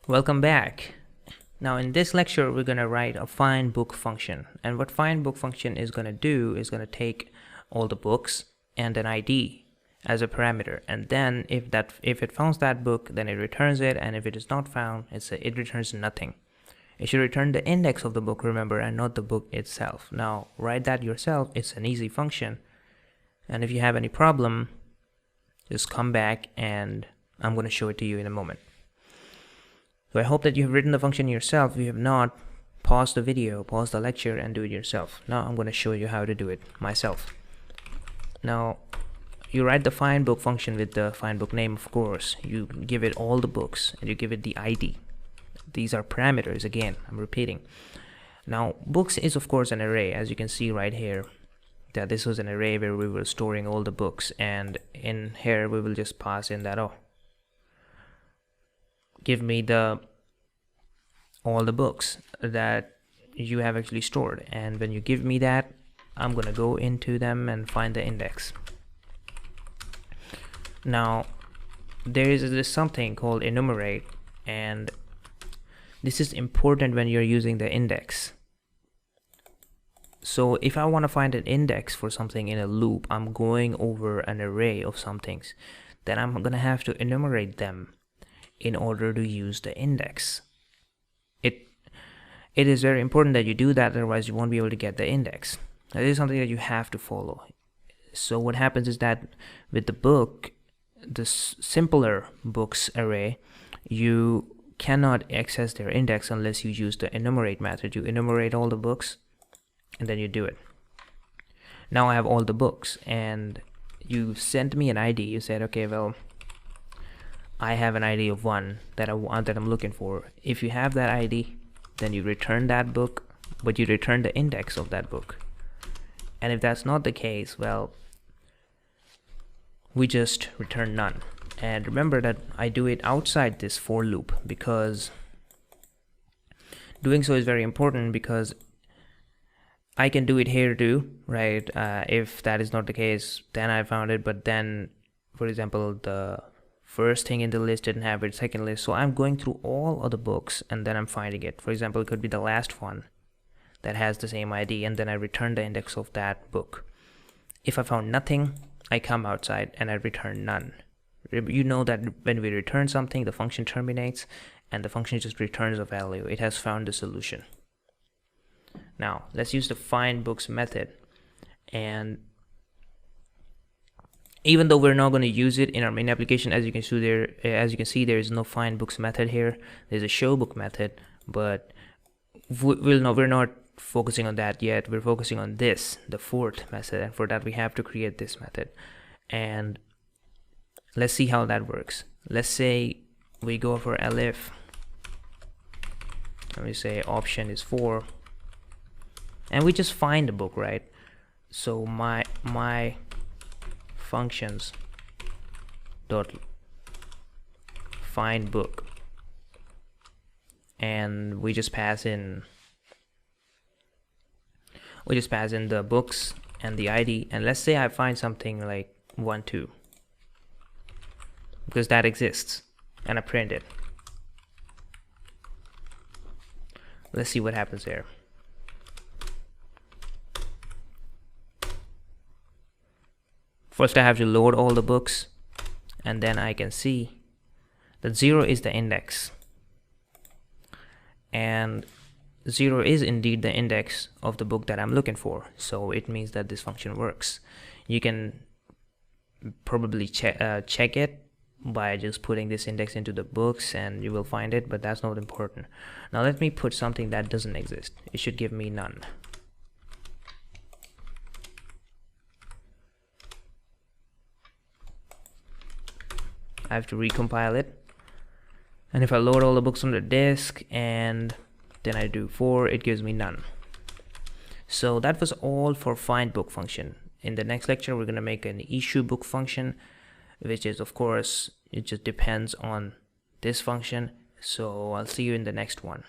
Welcome back. Now in this lecture we're going to write a find book function, and what find book function is going to do is going to take all the books and an ID as a parameter, and then if it finds that book, then it returns it, and if it is not found, it returns nothing. It should return the index of the book, remember, and not the book itself. Now write that yourself. It's an easy function, and if you have any problem, just come back and I'm going to show it to you in a moment. So I hope that you have written the function yourself. If you have not, pause the video, pause the lecture, and do it yourself. Now I'm going to show you how to do it myself. Now you write the find book function with the find book name, of course. You give it all the books and you give it the ID. These are parameters, again, I'm repeating. Now books is of course an array, as you can see right here, that this was an array where we were storing all the books, and in here we will just pass in that, give me all the books that you have actually stored, and when you give me that, I'm gonna go into them and find the index. Now there is this something called enumerate, and this is important when you're using the index. So if I want to find an index for something in a loop, I'm going over an array of some things, then I'm gonna have to enumerate them in order to use the index. It is very important that you do that, otherwise you won't be able to get the index. Now, this is something that you have to follow. So what happens is that with the book, the simpler books array, you cannot access their index unless you use the enumerate method. You enumerate all the books and then you do it. Now I have all the books, and you sent me an ID. You said, okay, well, I have an ID of 1 that I'm looking for. If you have that ID, then you return that book, but you return the index of that book. And if that's not the case, well, we just return none. And remember that I do it outside this for loop, because doing so is very important, because I can do it here too, right? If that is not the case, then I found it, but then, for example, the first thing in the list didn't have it, second list, so I'm going through all of the books and then I'm finding it. For example, it could be the last one that has the same ID, and then I return the index of that book. If I found nothing, I come outside and I return none. You know that when we return something, the function terminates and the function just returns a value. It has found the solution. Now let's use the find books method, and even though we're not going to use it in our main application, as you can see there is no find books method here. There's a show book method, but we're not focusing on that yet. We're focusing on this, the fourth method, and for that we have to create this method. And let's see how that works. Let's say we go for elif, and we say option is 4, and we just find the book, right? So my functions dot find book, and we just pass in the books and the ID, and let's say I find something like 1 2, because that exists, and I print it. Let's see what happens there. First I have to load all the books, and then I can see that 0 is the index, and 0 is indeed the index of the book that I'm looking for. So it means that this function works. You can probably check it by just putting this index into the books and you will find it, but that's not important. Now let me put something that doesn't exist. It should give me none. I have to recompile it, and if I load all the books on the disk and then I do 4, it gives me none. So that was all for find book function. In the next lecture we're going to make an issue book function, which is, of course, it just depends on this function. So I'll see you in the next one.